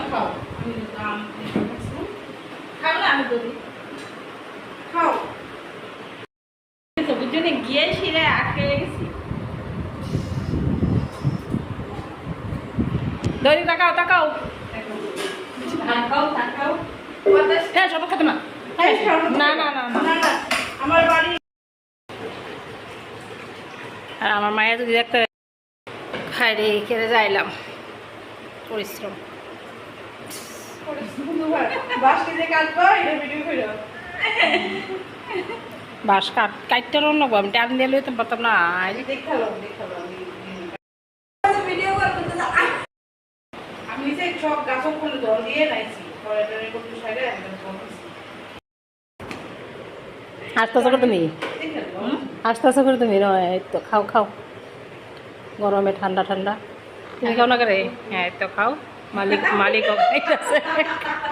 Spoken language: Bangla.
খাও আমি আম খাও না আমি বলি খাও বুঝলি গিয়ে শিরে আটকে গেছি দড়ি তাকাও তাকাও তাকাও তাকাও হ্যাঁ সব খাতো না না না না না আমার বাড়ি আর আমার মায়ের যদি দেখতে খাই রে খেতে যাইলাম পরিশ্রম বাস কাটতে রাখবো আমি টান দিয়ে লইতে পারতাম না আমি সব গাছ জল দিয়ে নাইছি হাসতেছো করে তুমি হাসতেছো করে তুমি এই তো খাও খাও গরমে ঠান্ডা ঠান্ডা তুমি খাও না করে হ্যাঁ তো খাও মালিক মালিক